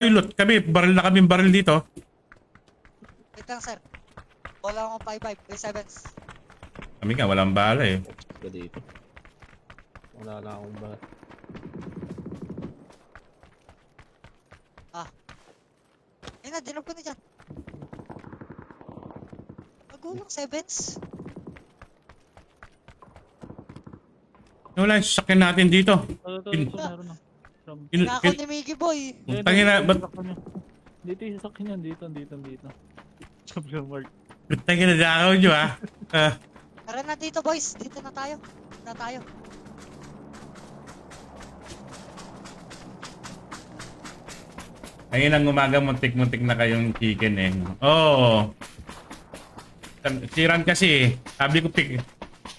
Pilot kami, baril na kami baril dito. Wait lang, sir. Wala akong 5-5, may 7s. Kami nga, walang bala eh. Ba dito? Wala na akong ba. Ayun na, dinop ko na dyan. Magulang 7s. Wala yung sasakyan natin dito. Ito, meron na. Nako ni Miggy Boy. Tangina, ba't Dito yung sasakyan yan, dito. Sabi ng Mark. tangina dakaw nyo ah. Tara na dito, boys. Dito na tayo. Na tayo. Ngayon ang umaga, muntik-muntik na kayong chicken eh. Oo. Si Ran kasi, sabi ko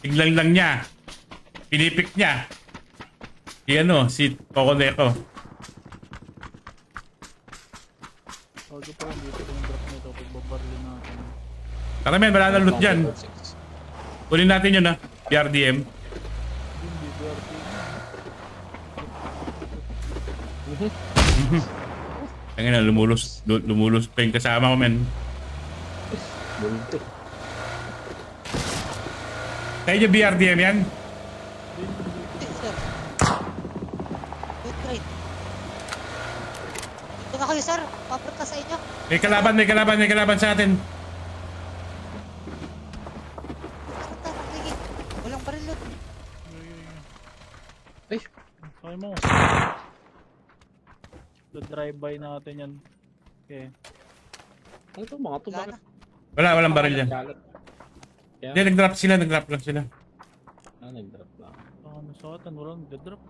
tiglang lang niya. Pinipik niya. Si Coco Neco. Bago pa lang dito yung drop nito, pagbabarlin natin. Tara men, wala na loot dyan. Kunin natin yun PRDM. Hindi, BRT. Tangina, lumulos pa yung kasama ko men. Bulto. Tayo yung BRDM yan? Hindi, sir. Good trade. Dito na kayo, sir. Papunta sa inyo. May kalaban sa atin. Papunta, Miggy. Walang baril yun. Ay, Sakay mo. Drive-by natin yan. Okay. ano to mga to? Wala Bakit? na. Walang baril yan. Kalat. Kaya, Hindi, nag-drop lang sila. nag-drop na. Ano sa atin, walang drop.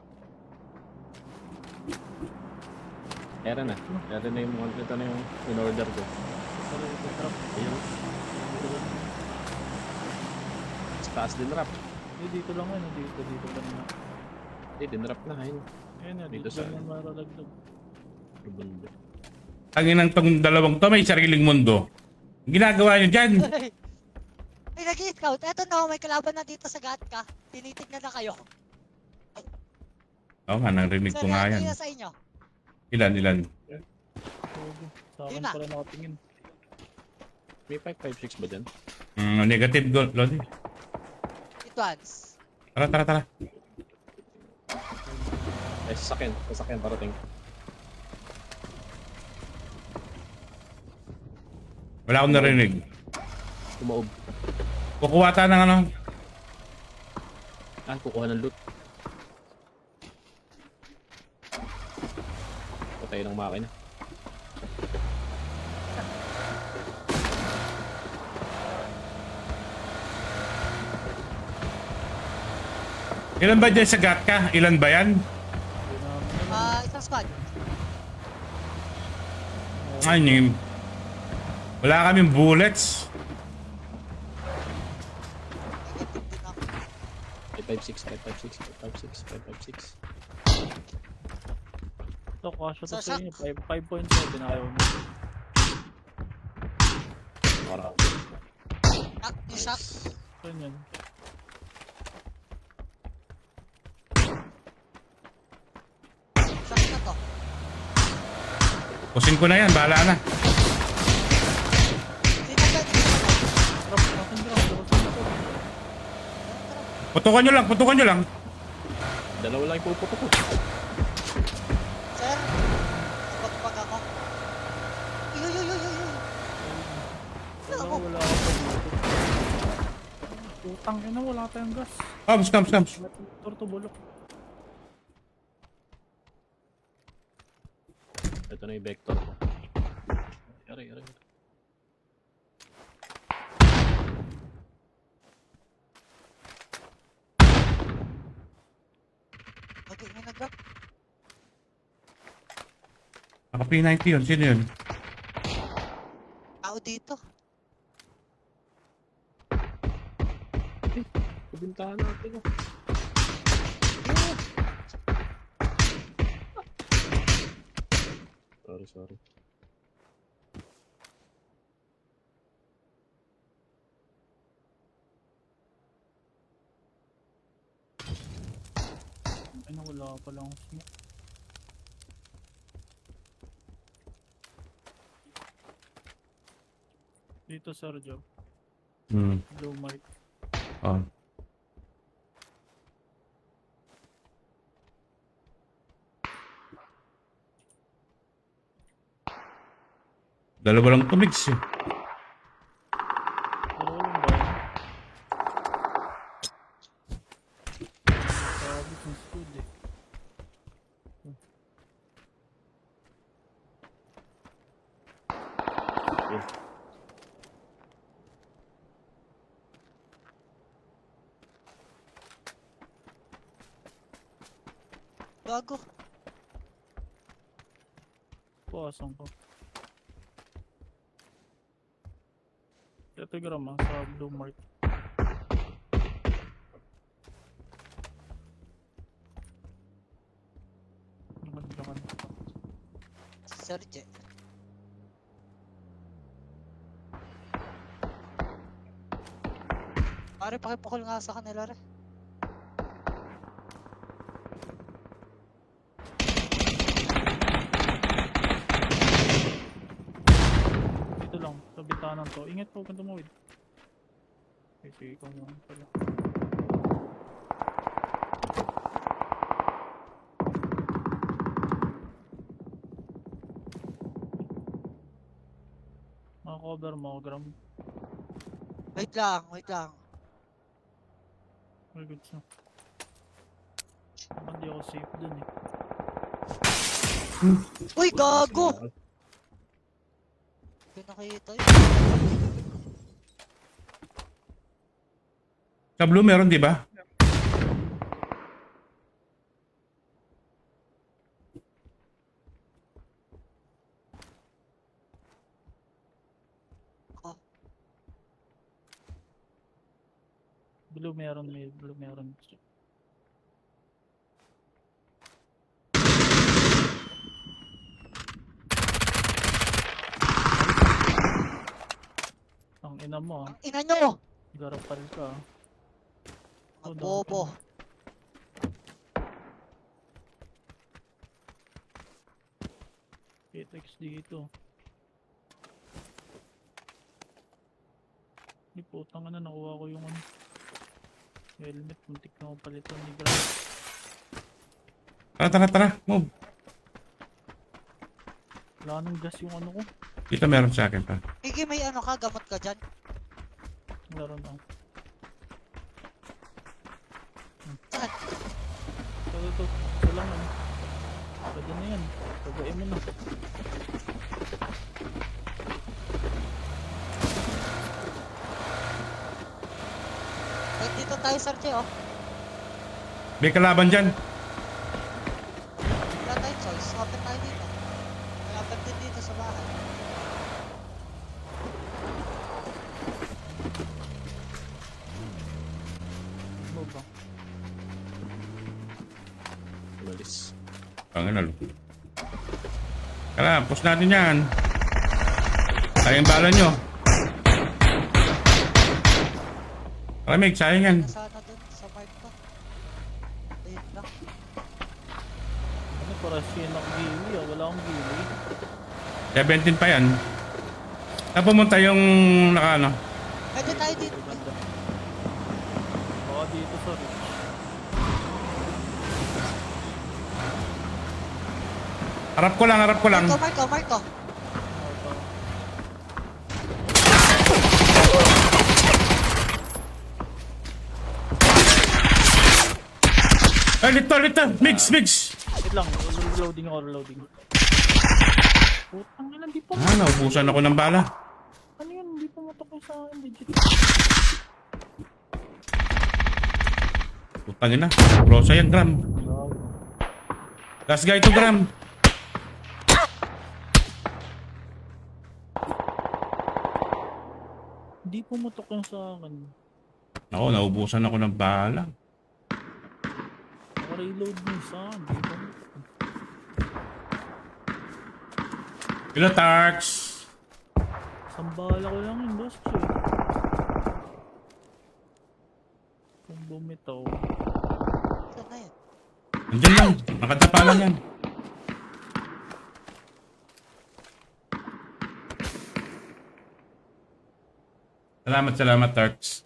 Kaya na. Kaya na yung mga ito na yung in-order ko. Pero ito drop. Ayun. Sa taas din drop. Dito lang yan, dito lang yan. Din drop na. Ayun. Ayun na, Dito dito sa- lang maralagdag. Rubundo. Tanginang tong dalawang to, may sariling mundo. Ang ginagawa nyo dyan. Ay, nag-i-scout. Eto na, may kalaban na dito sa Gatka. Tinitignan na kayo. Oo nga, narinig Sir, ko nga yan. ano sa inyo? Ilan? Pogo. Sa akin Yun na. pala nakatingin. May 556 ba dyan? Negative goal, Lodi. It once. Tara. Ay, sasakyan parating. Wala akong narinig. Tumaob. Kukuha tayo ng ano. Kukuha ng loot. Patay ng makina. Ilan ba dyan sa Gatka? Ilan ba yan? Isang squad. Ay, wala kaming bullets. Negative din ako. 556. Ito, kasha to Sa sa shot. inyo. 5.7 ayaw mo. Marami. Yung shock. Saan yan? Shock na to. Pusin ko na yan, bahala na. Sino ba? Drop, akin drop. Putukan nyo lang. Dalawa lang yung puputo ko. Sir, pagpag ako. Yuy. Wala Ako. ako pa dito. Utang ina, wala tayong gas. Comes. Torto bulok. Ito na yung vector ko. Aray. Okay, may nag-drop. Naka P90 yun. Sino yun? Tao dito. Kubintahan natin oh. Sorry. Ay na, wala pa lang smoke. Dito, Sergio. Hmm. Blue mark. Oh. Dalawa lang tumigs eh. Pero walang ba? Sabi kong stud eh. Gago. Puwasan ko. Telegram sa blue mark. Lakan. Serge. Pare, pakipakul nga sa kanila re. Dito lang, sa bitanan to. Ingat po kung tumawid. Okay, sige, ikaw mo pala. Maka-cover mo, Gram. Wait lang, wait lang. Very good siya. Baka di ako safe dun eh. Uy, gago! Hindi nakita yun. Sa blue meron, di ba? Oh, Blue meron, may blue meron. Ang ina mo ah. ang ina nyo! Garapal ka ah. Mga bobo. Apex dito. Hindi putang na nakuha ko yung ano. Helmet, muntik na ako palitan ni Gram. Tara. Move. Wala nang gas yung ano ko. Dito meron sa akin pa. Higi, may ano ka, gamot ka dyan. Laro na. Saan? Ito. Ito lang ano. Pwede na yan. Pagain mo na. Wait, dito tayo, Serge, oh. May kalaban dyan. Wala tayong choice. Open tayo dito. May open din dito sa bahay. Mo ba? Umalis. Pangin na. Kala, push natin yan. Sayang bala nyo. Kalamig, sayang yan. Sana dun sa mark ko. Ayun lang. Ano para siya nakagili ah. Wala akong gili. 17 pa yan. Saan pumunta yung naka ano? Pwede tayo dito. Ganda. Baka dito sa ridge. Harap ko lang. Mark ko. Ito. Ay, lito. Mix. Wait lang. Reloading. Putang ina, di pa mo. Naubusan ako ng bala. Ano yun? Hindi pumatok yung sa akin. Legit. Putangin na. Rosa yan, Gram. Last guy to Gram. Hindi pumatok yung sa akin. Ako, naubusan ako ng bala. Reload mo sa akin. Di ba? Hello, Tarx. Sambala ko lang yun, boss. Che. Kung bumitaw. Saan na yun? Andiyan lang. Nakatapa lang yan. Salamat, Turks.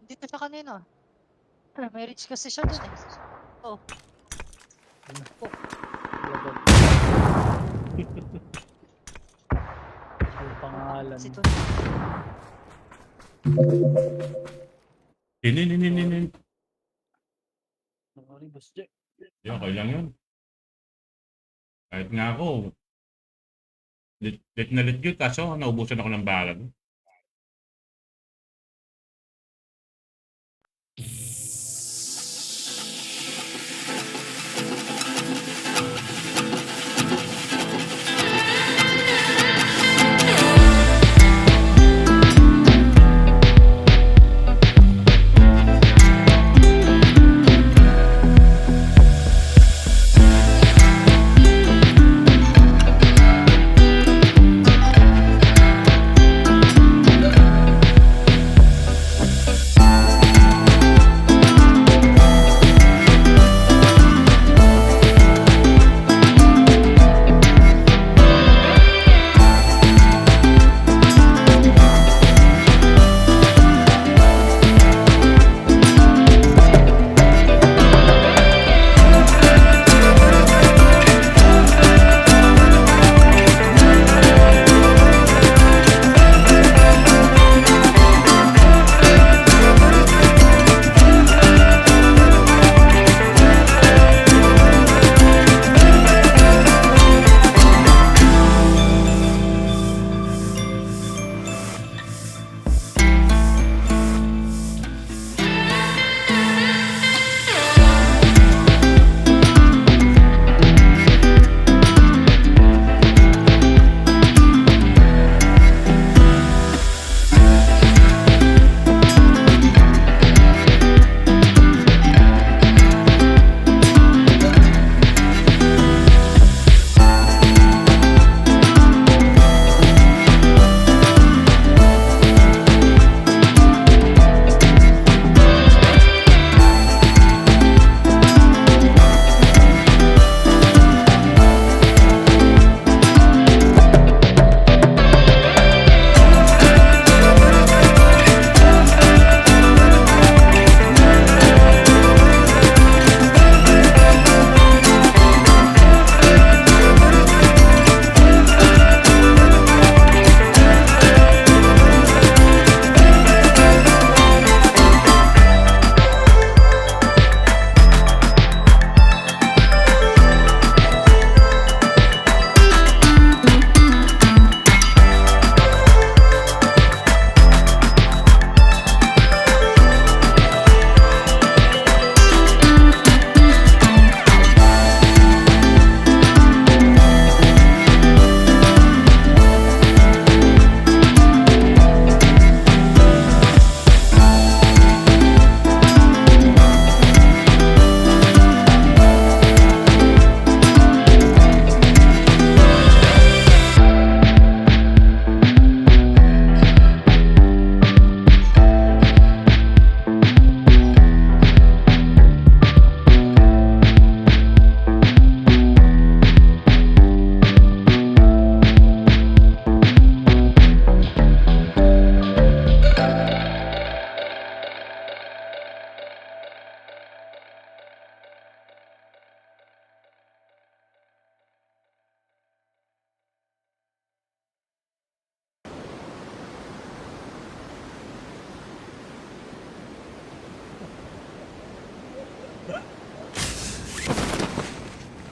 Dito siya kanina. May reach kasi siya dun eh. Oh, Labag. Yung pangalan. si Tun. Inin. Sorry, Boss Jack. Di, okay lang yun. Kahit nga ako, lit na lit yun, kaso naubusan ako ng bala.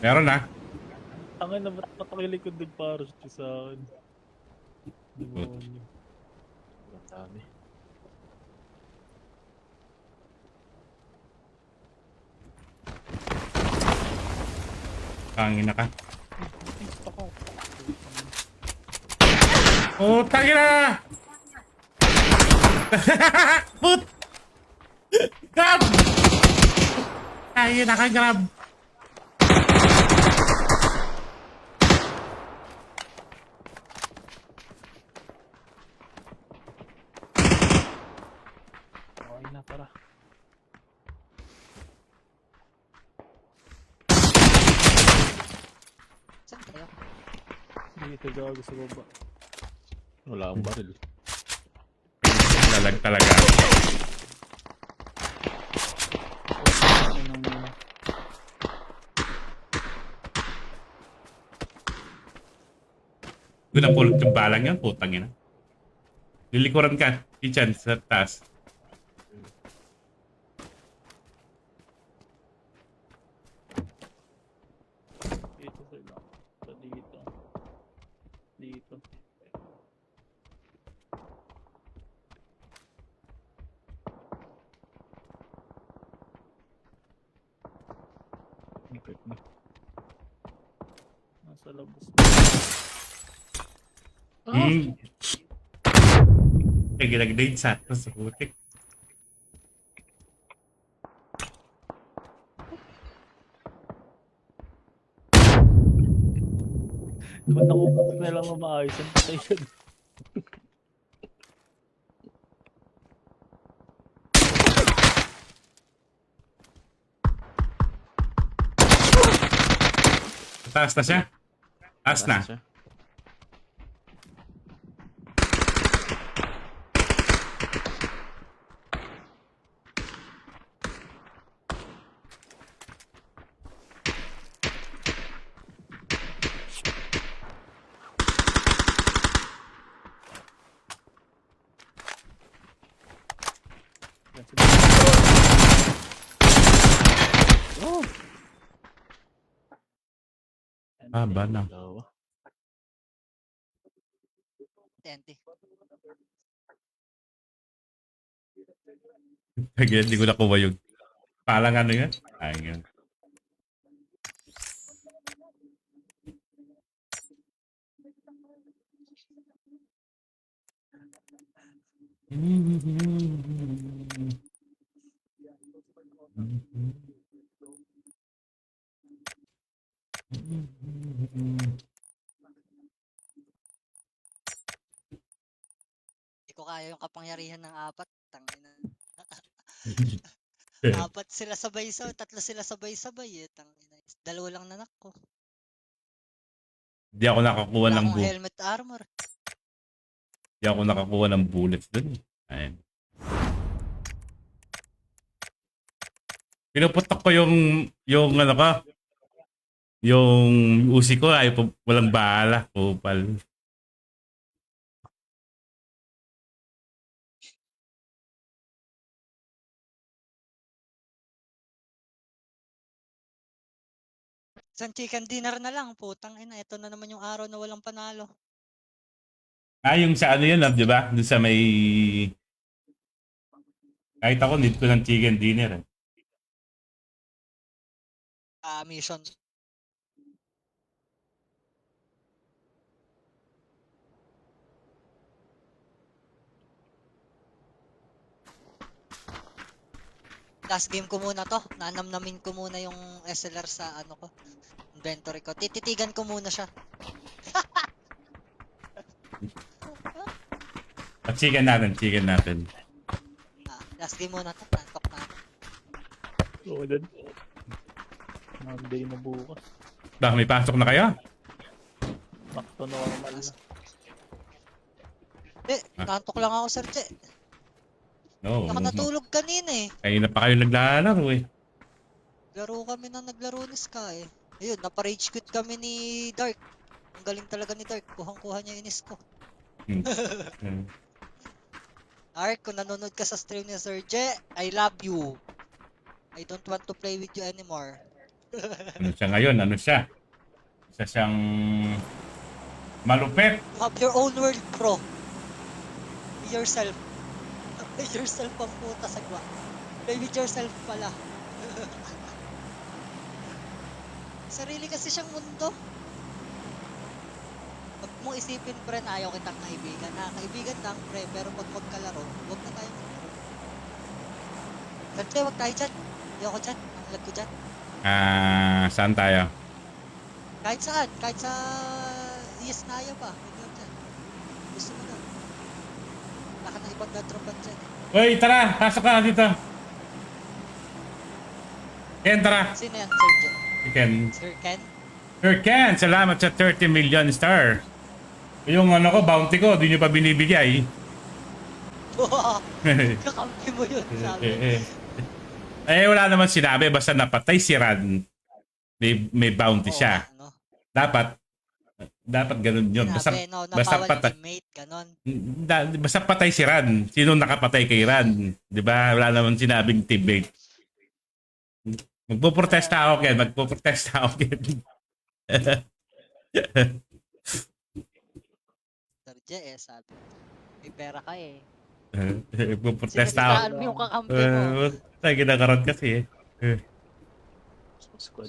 Meron na. Tangin na ba't patakilikod nagparos siya sa akin? Demonyo. Ang dami. Tangin na ka. Pista ko. Oh, tangin na! Put! Grab! Tangin na ka, grab! Tara. Saan kayo? Dito gago sa baba. Wala akong baril. Lalag talaga. Ayun ang Kung napulot yung balang yan, putang ina. Lilikuran ka, kitchen, sa taas. dito sila. Sa dito. Dito. Okay na. Nasa labas. Hmm. Nag-grade sa putik. Kung nakupok na lang na maayos ang patay yun. Taas na siya. Taas na. siya. Yan sila. Oh! Ba na. Dalawa. TNT. Kaya hindi ko nakuha yung palang ano yun. Ay, yun. Hindi ko kaya yung kapangyarihan ng apat. Tangina. Apat sila sabay-sabay, tatlo sila sabay-sabay eh. Tangina. Dalawa lang nanak ko. Hindi ako nakakuha Wala ng akong helmet armor. Hindi ako nakakuha ng bullets dun. Ayun. Pinuputok ko yung ano ka, yung usi ko ay walang bala, kupal. San chicken dinner na lang, putang ina. Ito na naman yung araw na walang panalo. Ah, yung sa ano yun, di ba? Doon sa may... Kahit ako, need ko ng chicken dinner. Eh. Mission. Last game ko muna to. Nanamnamin ko muna yung SLR sa ano ko. Inventory ko. Tititigan ko muna siya. At chicken natin. Last game muna to. Nantok na ako. Oo din. Monday na bukas. Bah, may pasok na kayo? Back to normal na. Nantok lang ako, sir. Che. No. Ako natulog kanina eh. Kanina pa kayo naglalaro eh. Laro kami na naglaro ni Sky. Ayun, napa-rage quit kami ni Dark. Ang galing talaga ni Dark. Kuhang-kuha niya inis ko. Hmm. Dark, kung nanonood ka sa stream ni Sir Je, I love you. I don't want to play with you anymore. Ano siya ngayon? Ano siya? Isa siyang malupit. You have your own world, bro. Be yourself. Be yourself ang puta sagwa. Play with yourself pala. Sarili kasi siyang mundo. Pag mo isipin, pre, na ayaw kitang kaibigan. Kaibigan lang, pre, pero pag magkalaro, huwag na tayo maglaro. Sante, huwag tayo dyan. Ayoko dyan. Ang lag ko dyan. Saan tayo? Kahit saan. Kahit sa ES na ayaw pa. Huwag lang dyan. Gusto mo na. Wala ka na ibang natropan dyan. Uy, tara! Pasok ka dito. Ken, tara. Sino yan, Sir Jen? Si Ken. Sir Ken? Sir Ken, salamat sa 30 million star. Yung ano ko, bounty ko, di nyo pa binibigay. Kakampi mo yun, sabi. Wala naman sinabi, basta napatay si Ran. May bounty Oo siya. nga, no? Dapat ganun yun. Basta, Sinabi, no, basta napawal patay. teammate, ganon. Basta patay si Ran. Sino nakapatay kay Ran? Di ba? Wala naman sinabing teammate. Magpoprotesta ako, Ken. Magpoprotesta ako, Ken. Sir Jen, sabi. May pera ka eh. Magpoprotesta ako. Sinisitaan mo yung kakampi mo. Tayo ginakaroon kasi eh. Squad.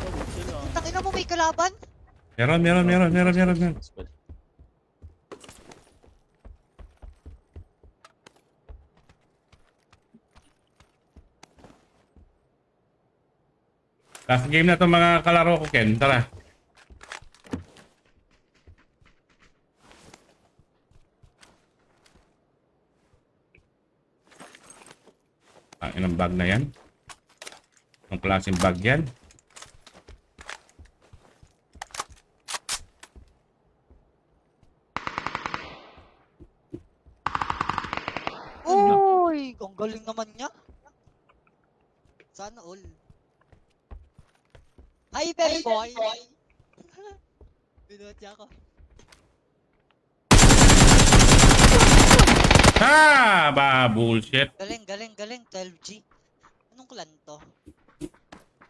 Tawid sila. Takina mo, may kalaban? Meron. Squad. Last game na to mga kalaro ko, Ken. Tara. Ilang bag na yan? Ang klaseng bag yan? Uy! Ang galing naman niya. Sana all. Hi, baby boy! Binuhat niya ako. Bullshit. Galing. 12G. Anong clan to?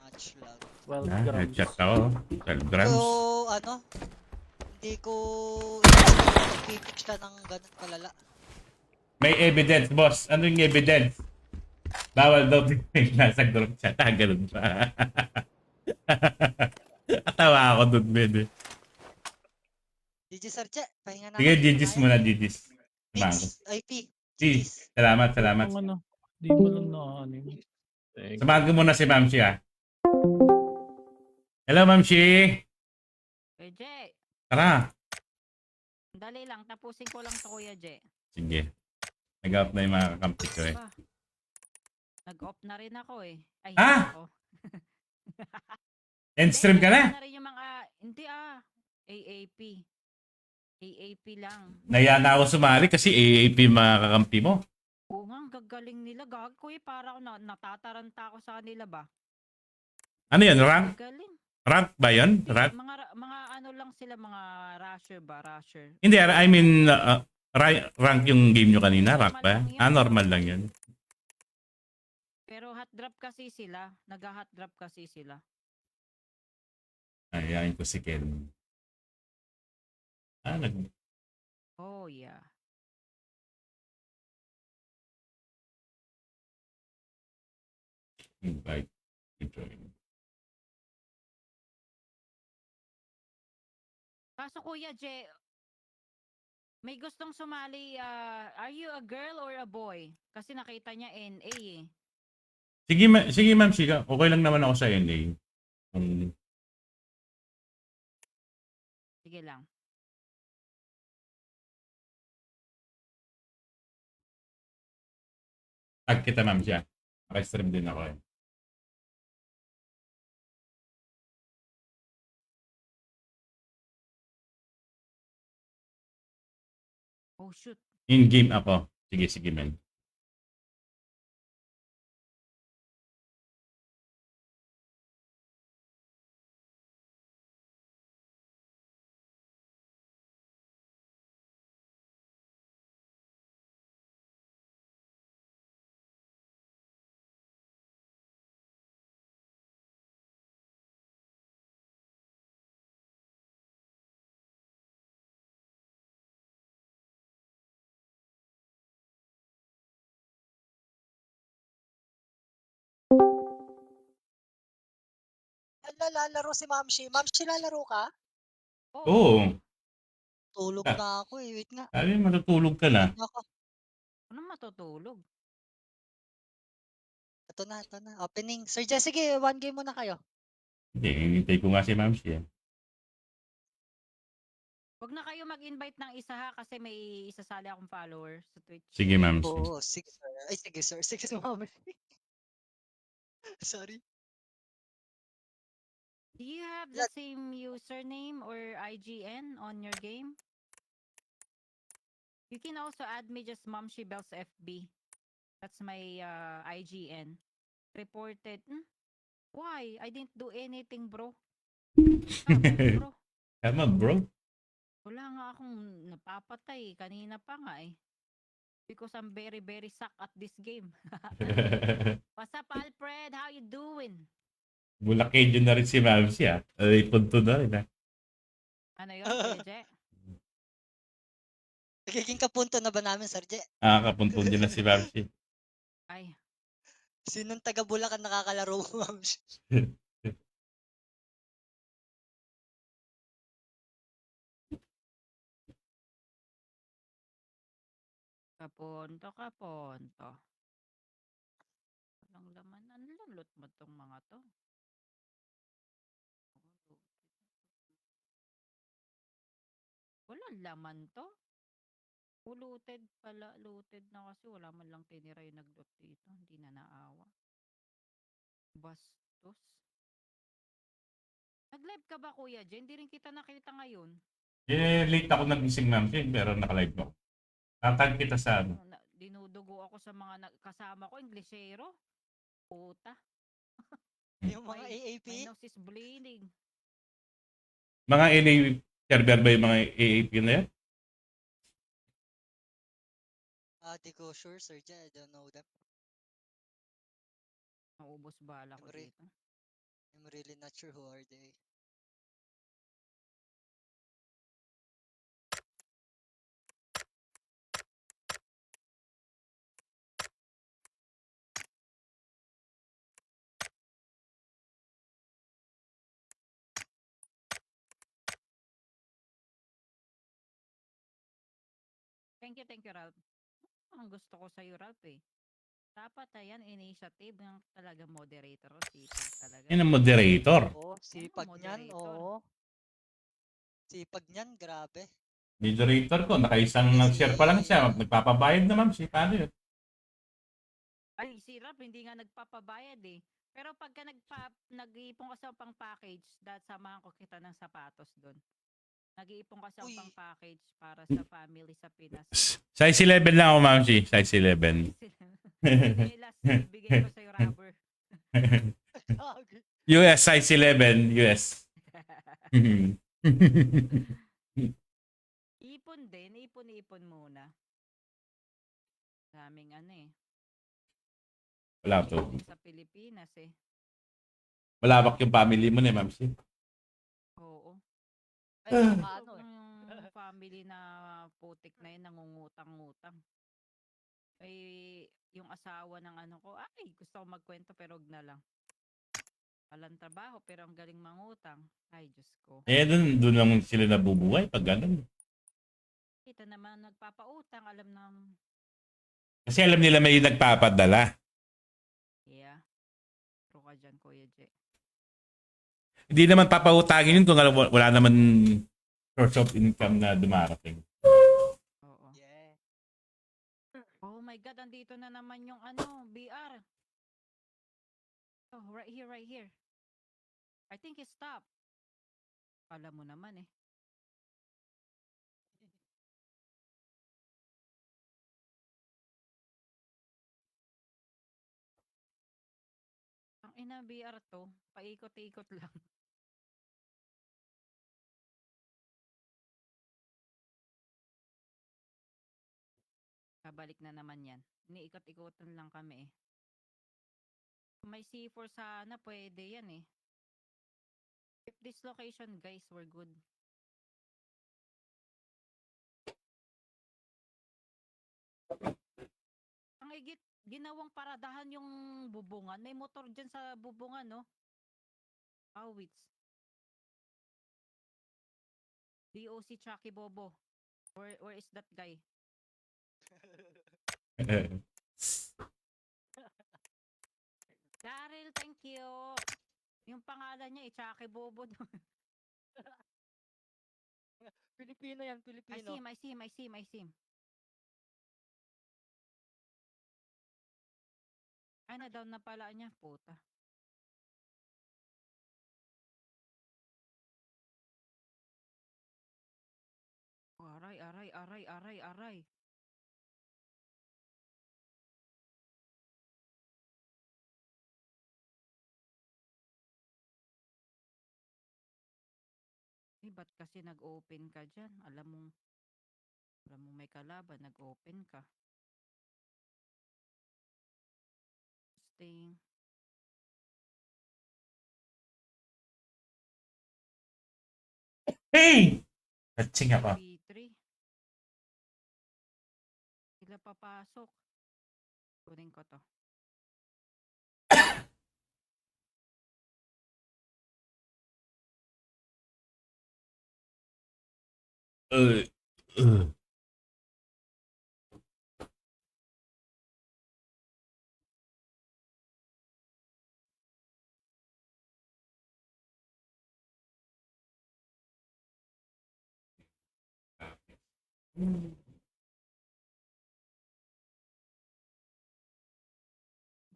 Match lang. 12 Na, grams. headshot ako. 12 grams. So, ano? Hindi ko nag-pick siya ng ganun kalala. May evidence, boss. Ano yung evidence? Bawal daw may nasa group chat. Ganun pa. Atawa ako dun, Ben. GG Sarche, pahinga na. Sige, digis muna, digis. Mix, IP. Sis, salamat. Ang ano, di ko lang na ano yun. Samahan ko muna si Ma'am Shi, ah. Hello, Ma'am Shi. Jay, Tara. dali lang. Tapusin ko lang to, Kuya Jay. Sige. Nag-up na yung mga kakampi ko eh. Ba? Nag-off na rin ako eh. Ay, Ah! ako. End stream ka na? Na rin yung mga, hindi AAP. AAP lang. Naya na ako sumali kasi AAP mga kakampi mo. Oo nga, ang gagaling nila. Gago eh, para ako natataranta ako sa kanila ba? Ano yun? Rank? Galing. Rank ba yun? Hindi, Rank? mga ano lang sila, mga rusher ba? Rusher. Hindi, I mean, rank yung game nyo kanina. Rank Normal ba? lang yun. Normal lang yun. Pero hot drop kasi sila. Nag-hot drop kasi sila. Ayayin ko si Ken. Oh yeah. Invite to join. Kaso Kuya Jay, may gustong sumali, are you a girl or a boy? Kasi nakita niya NA eh. Sige, ma'am, sige. Okay lang naman ako sa NA. Sige lang. Tag kita, ma'am, siya. Naka-stream din ako eh. Oh shoot. In-game ako. Sige, man. Lalaro si Ma'am Shi. Ma'am Shi, lalaro ka? Oo. Tulog Ah. na ako eh. Wait nga. Sabi, matutulog ka na. Ako. Ano matutulog? Ito na. Opening. Sir Jess, sige, one game muna kayo. Hindi, hinintay ko nga si Ma'am siya. Huwag na kayo mag-invite ng isa ha kasi may isasali akong follower sa Twitch. Sige, Ma'am. Oo, sige sir. Ay, sige sir. Sige sir, mami. Sorry. Do you have the Yeah. same username or IGN on your game? You can also add me just Momshibels FB. That's my IGN. Reported. Why? I didn't do anything, bro. Bro. Tama, bro. Wala nga akong napapatay. Kanina pa nga eh. Because I'm very, very suck at this game. What's up, Alfred? How you doing? Bulakid yun na rin si Ma'am siya. Ay, punto na rin, ha? Ano yun, Kuya Je? Nagiging kapunto na ba namin, Sir Je? Kapunto din na si Ma'am siya. Ay, Sinong taga Bulacan nakakalaro mo, ma'am? kaponto, kaponto. Walang laman. Ang lulot mo tong mga to. Walang laman to. Looted pala. Looted na kasi wala man lang tinira yung nag-loot dito. Hindi na naawa. Bastos. Nag-live ka ba, Kuya Jen? Hindi rin kita nakita ngayon. Late ako nagising, Ma'am siya, pero naka-live ako. Tatag kita sa ano. Dinudugo ako sa mga kasama ko, Inglesero. Puta. Yung mga My AAP? nose is bleeding. Mga NA server ba yung mga AAP na yan? Di ko sure, Sir Je. I don't know them. Naubos bala ko Memory. dito. I'm really not sure who are they. Thank you, Ralph. Ang gusto ko sa'yo, Ralph eh. Dapat ayan, initiative ng talaga moderator. Sipag talaga. Yan ang moderator. Oo, sipag niyan. moderator. Oo. Sipag niyan, grabe. Moderator ko, nakaisang share pa lang siya. Nagpapabayad na, Ma'am siya. Paano yun? Ay, si Ralph hindi nga nagpapabayad eh. Pero pagka nag-iipon ka sa pang package, samahan ko kita ng sapatos doon. Nag-iipon ka sa Uy. pang package para sa family sa Pinas. Size 11 lang ako, Ma'am siya. Size 11. Chinelas, bigay ko sa'yo rubber. US, size 11. US. Ipon din, ipon muna. Daming ano eh. Wala to. Ipon sa Pilipinas eh. Malawak yung family mo na, Ma'am siya. Oo. Ay, ano eh. Yung family na putik na yun, nangungutang-ngutang. Ay, yung asawa ng ano ko, ay, gusto ko magkwento pero wag na lang. Walang trabaho pero ang galing mangutang. Ay, Diyos ko. Doon lang sila nabubuhay pag ganun. Kita naman nagpapautang, alam ng... Kasi alam nila may nagpapadala. Yeah. True ka dyan, Kuya J. Hindi naman papautangin yun kung wala naman source of income na dumarating. Oo. Yeah. Oh my God, andito na naman yung ano, BR. Oh, right here. I think it stopped. Alam mo naman eh. Ang ina BR to, paikot-ikot lang. Kabalik na naman yan. Iniikot-ikotan lang kami eh. Kung may C4 sana, pwede yan eh. If this location, guys, we're good. Ang igit, ginawang paradahan yung bubungan. May motor dyan sa bubungan, no? Awits. DOC Chucky Bobo. Where is that guy? Daryl, thank you. Yung pangalan niya, Ichake Bobo. Pilipino yan, I Pilipino. see him, I see him, I see him, I see him. Ay, na-down na pala niya, puta. Aray, aray, aray, aray, aray. Eh, ba't kasi nag-open ka dyan? Alam mo may kalaban, nag-open ka. Sting. Hey! Katsing ako. B3. Sila papasok. Kunin ko to. Uh, uh.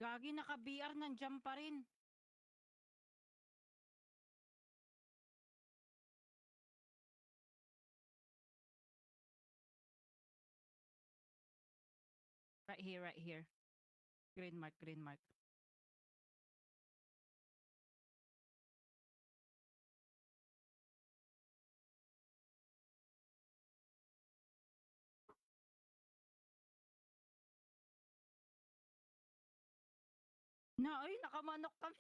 Gagi, naka-BR, nandiyan pa rin. Right here, right here. Green mark, green mark. Na, ay, nakamanok kami.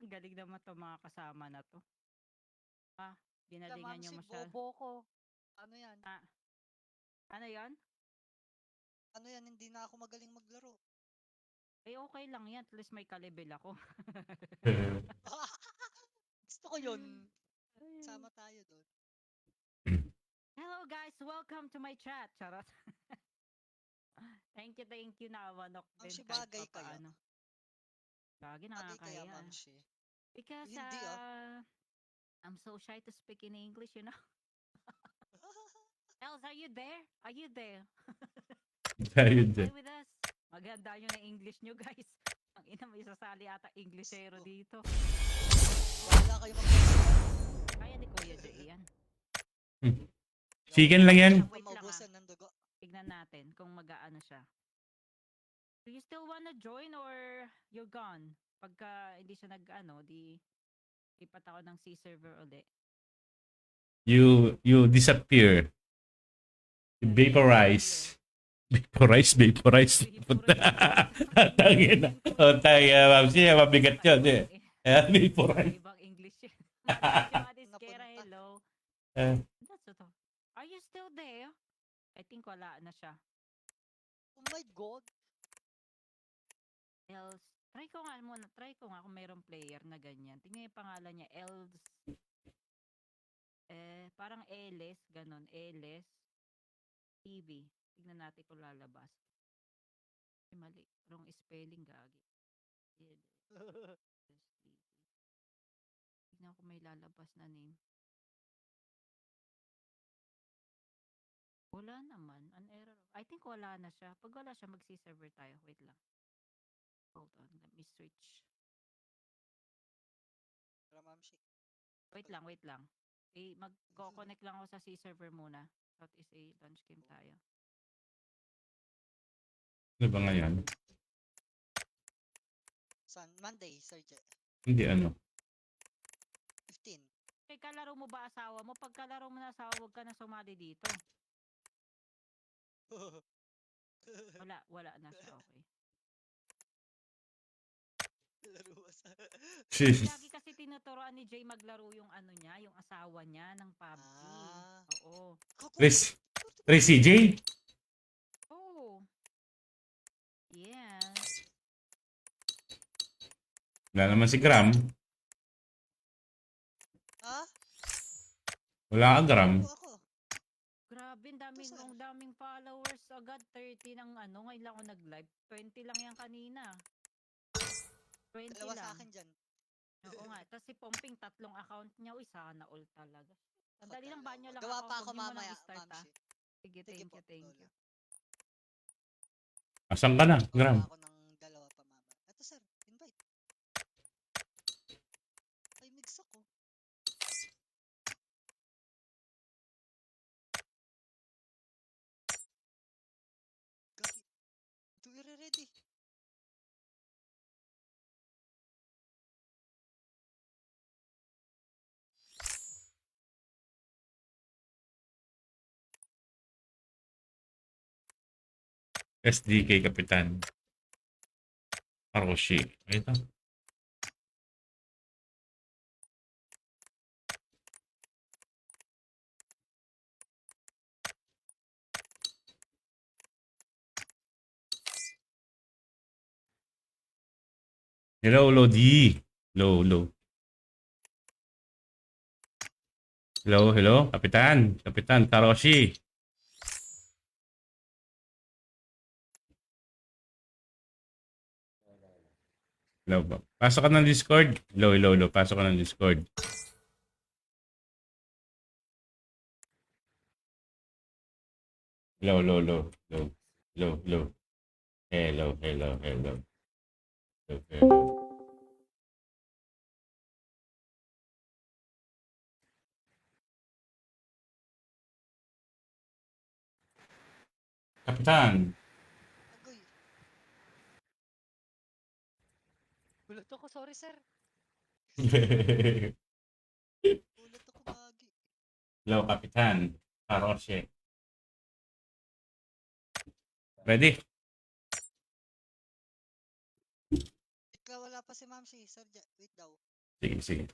Ang galing naman to mga kasama na to. Ah, ginalingan nyo Mamsi, masyado. bobo ko. Ano yan? Ah, ano yon? Ano yan? Hindi na ako magaling maglaro. Eh, okay lang yan. At least may kalibel ako. Gusto ko yun. Sama tayo doon. Hello guys, welcome to my chat. Charot. Thank you na manok din. Mamsi, kahit bagay kaya? papaano. Gagi, Bagay kaya, nakakahiya. Mamsi? Because Hindi, I'm so shy to speak in English, you know. Els, are you there? Are you there? Ayun Play din. with us. Maganda yung na English nyo, guys. Ang ina, may sasali ata Englishero dito. Wala kayo mag-uusap. Kaya ni Kuya J yan. Chicken lang yan. Wait lang, Maubusan ng dugo. Tignan natin kung mag-aano siya. Do you still wanna join or you're gone? Pagka hindi siya nag-ano, ipat ako ng C server uli. You disappear. You vaporize. Vaporize. Tangin na. O, tangin, ma'am. Siya, mabigat yun. Eh. Vaporize. Ibang English yun. Kera, Napunta. hello. Eh, That's ito. Are you still there? I think wala na siya. Oh my God. Els. Try ko nga kung mayroong player na ganyan. Tingnan yung pangalan niya, Els. Parang Eles, ganon. Eles. TV. Tignan natin kung lalabas. Ay, mali. Wrong spelling, gagi. Eles TV. Tignan ko may lalabas na name. Wala naman. An error. I think wala na siya. Pag wala siya, magsi-server tayo. Wait lang. Hold on. Let me switch. Tara, Mamsi. Wait lang. Mag-connect lang ako sa C-server muna. Southeast A launch game tayo. ano ba ngayon? Monday, Sergeant. Hindi ano. 15. Eh, kalaro mo ba asawa mo? Pag kalaro mo na asawa, huwag ka na sumali dito. Wala na siya. Okay. Laro sa... Lagi kasi tinuturoan ni Jay maglaro yung ano niya, yung asawa niya ng PUBG. Oo. Tracy J? Oh. Yeah. Wala naman si Gram. Ha? Wala ka Gram. Ako. Grabe, Saan? ang daming followers agad. 30 ng ano, ngayon lang ako nag-live. 20 lang yan kanina. 20 Dalawa sa lang. akin dyan. Oo nga. Tapos si Pomping, 3 account niya. Uy, sana all talaga. Sandali lang, banyo lang Gawa ako. pa ako Huwag niyo mamaya, munang i-start, Ma'am ah. Shi. Sige, Sige thank po, you, thank Lola. you. Asan ka na, Gawa Gram? pa ako ng 2 pa mamaya. Ito sir, invite. Ay, mix ako. Gabi. Ito i-ready. SDK Kapitan. Aroshi. Ito. Hello, Lodi. Hello. Hello. Kapitan, Taroshi. Hello ba? Pasok ka ng Discord. Hello. Pasok ka ng Discord. Hello. Hello. Kapitan. Agoy. Gulat ako, sorry sir. Gulat ako, Magi. Hello, Kapitan. Taroshi. Ready? Ikaw, wala pa si Ma'am Shi. Sir, wait daw. Sige.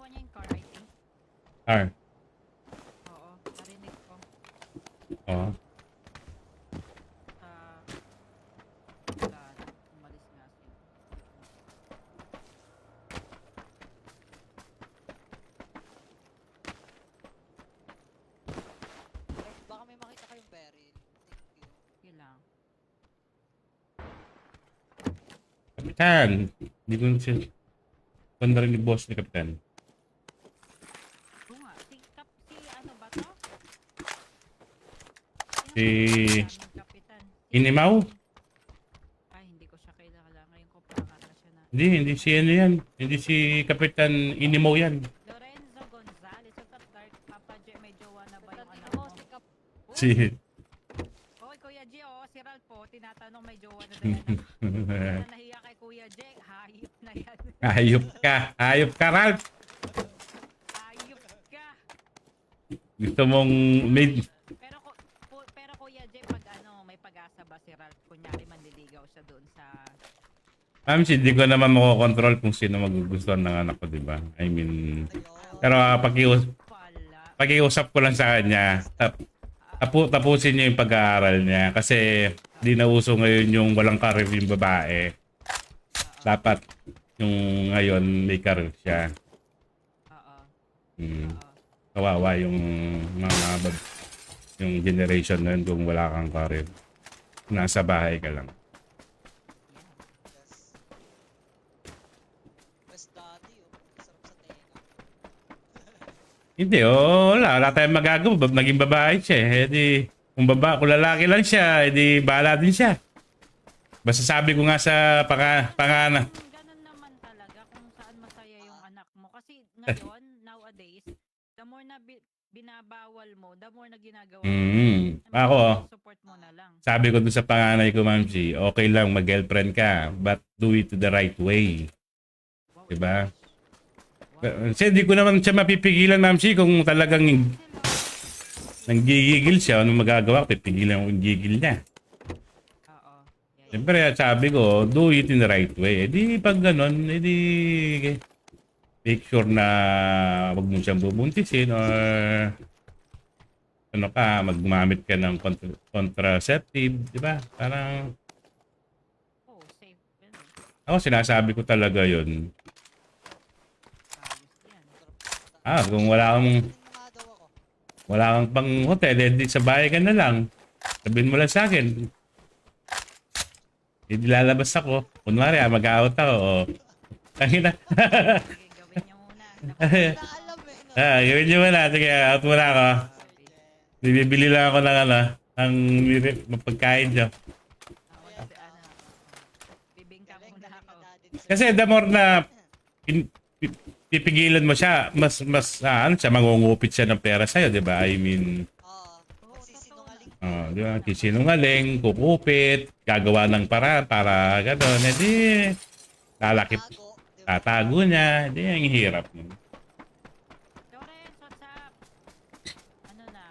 kinuha niya yung car, I think. Car. Oo, narinig ko. Oo. Sa... Wala, umalis nga siya. Baka may makita kayong barrel. Thank you. Yun lang. Kapitan. Hindi ko siya. Kung na rin ni boss ni Kapitan. Oo nga, si ano ba to? Si... Daming kapitan. Inimaw? Ay, hindi ko siya kilala. Ngayon ko pa nakata siya na. Hindi si ano yan. Hindi si Kapitan Inimo yan. Lorenzo Gonzalez. What's up, Dark? Papa J, may jowa na ba yung anak mo? Si... Oy, Kuya J, oh, si Ralph po, tinatanong may jowa na ba yung anak mo? Na nahiya kay Kuya J, hayop na yan. Hayop ka. Hayop ka, Ralph. Hayop ka. Gusto mong... May... Pero Kuya J, pag ano, may pag-asa ba si Ralph? Kunyari manliligaw siya doon sa... Ma'am, hindi ko naman makokontrol kung sino magugustuhan ng anak ko, di ba? I mean... Ayun. Pero Pala. pakiusap ko lang sa kanya. Tapusin niya yung pag-aaral niya. Kasi di na uso ngayon yung walang career yung babae. Dapat yung ngayon may career siya. Oo. Hmm. Oo. Kawawa yung yung generation na yun kung wala kang career. Nasa bahay ka lang. Yes. Best daddy, oh. Sarap sa tenga. Hindi, wala tayong magagawa. Naging babae siya eh. Di, kung lalaki lang siya, edi bahala din siya. Basta sabi ko nga sa pangana. Ganun naman talaga kung saan masaya yung anak mo. Kasi ngayon, nowadays, the more na binabawal mo, the more na ginagawa mo. Ako, Support mo na lang. sabi ko dun sa panganay ko, Ma'am G, okay lang mag-girlfriend ka, but do it the right way. Wow, Diba? wow. Kasi di ko naman siya mapipigilan, Ma'am G, kung talagang nanggigigil siya, anong magagawa ko, pipigilan ko yung gigil niya. Oo. Yeah. Siyempre, sabi ko, do it in the right way. Eh di, pag ganun, eh di, make sure na wag mo siyang bubuntisin or ano ka, magmamit ka ng contraceptive, di ba? Parang, Oh, safe. Ganun. ako sinasabi ko talaga yun. Ayos yan. Kung wala kang, Tingnan mo nga daw ako. wala kang pang hotel, eh di sa bahay ka na lang. Sabihin mo lang sa akin. Hindi lalabas ako. Kunwari, mag-out ako. Tangina. Sige, gawin niyo muna. Naalam eh, no? Gawin nyo muna. Sige, out muna ako. Bibili lang ako ng ang mapagkain nyo. Bibingka Galing, muna galing ako. na daddy. Kasi the more na pipigilan mo siya, mas ano siya, mangungupit siya ng pera sa'yo, di ba? I mean, Oo. Nagsisinungaling. di ba? Kisinungaling, kukupit, gagawa ng paraan para gano'n. Hindi, lalaki, Tago. Di ba? tatago niya. Hindi, ang hirap. Lawrence, what's up? Ano na?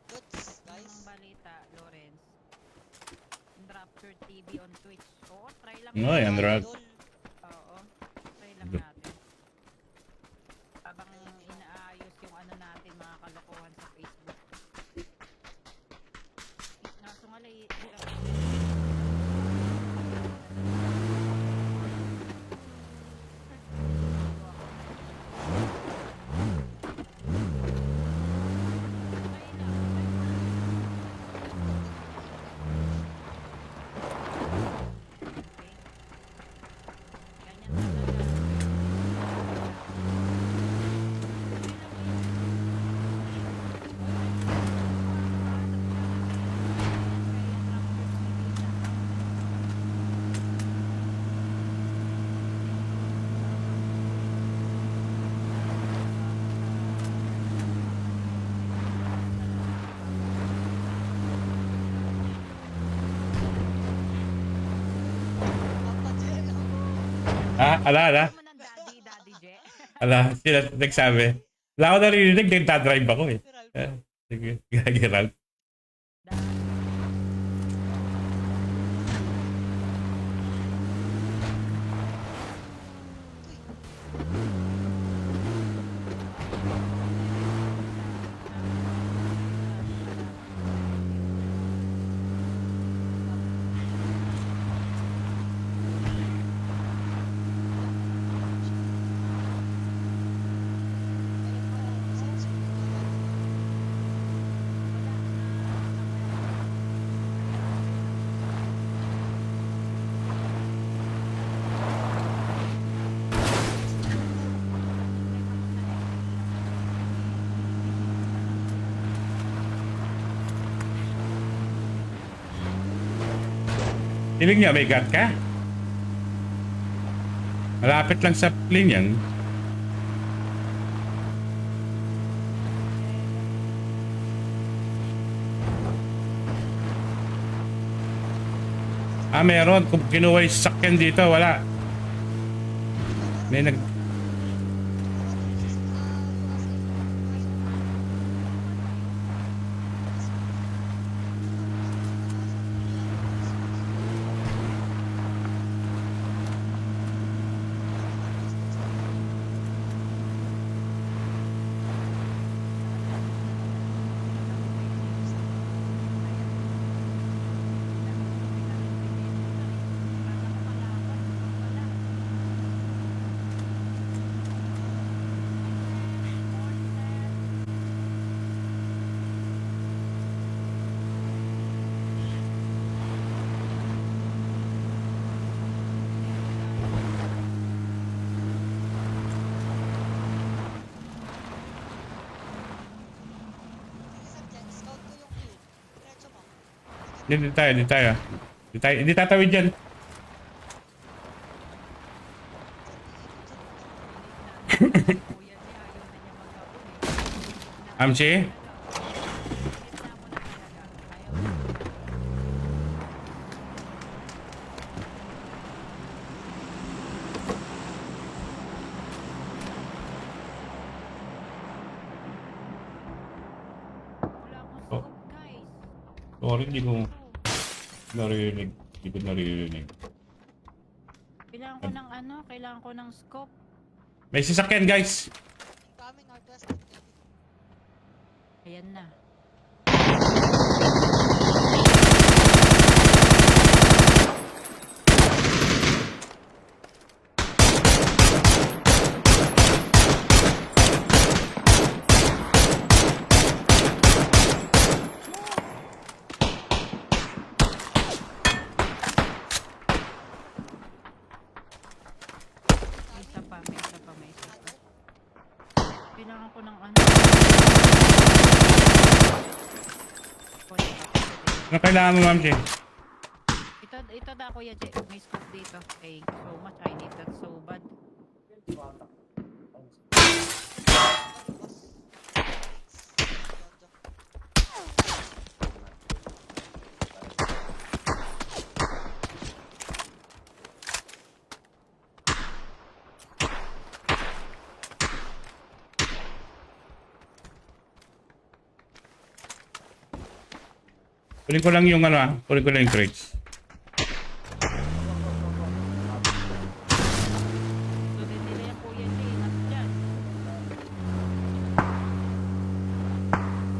Goods, guys. Anong balita, Lawrence? Rapture TV on Twitch. Oo, try lang. No, yan, Rod. Idol. Oo, try lang natin. Habang inaayos yung ano natin, mga kalokohan sa Facebook. Naso nga lang, Papa Jen, ako. Ala. Ano mo ng daddy, Je? Ala, sila nagsabi. Wala ako narinig, nagdadrive ako eh. Si Ralph. Sige, gagi Ralph. Piling niya, may gat ka? Malapit lang sa plane yan. Ah, meron. Kung kinuha yung sasakyan dito, wala. May nag... Sige, Sir Jen, scout ko yung view. Diretso mo. Hindi tayo, hindi tayo. Hindi tatawid dyan. Kuya niya, ayaw na niya mag-abot eh. Amsi? Gitna mo na talaga. Ayaw. Wala akong Oh. scope, guys. Sorry, hindi ko naririnig. Hindi ko naririnig. Kailangan ko ng ano, kailangan ko ng scope. May sasakyan, guys. Incoming northwest. Ayan na. May isa pa, may isa pa, may isa pa. Kailangan ko ng ano. Ano kailangan mo, Ma'am Che? Ito na Kuya J. May scope dito. Thank you so much. I need that so bad. Kunin ko lang yung ano ah. Kunin ko lang yung crates. So din nila yung Kuya J. Nandyan.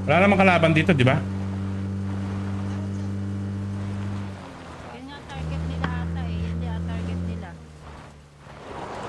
Wala namang kalaban dito, di ba?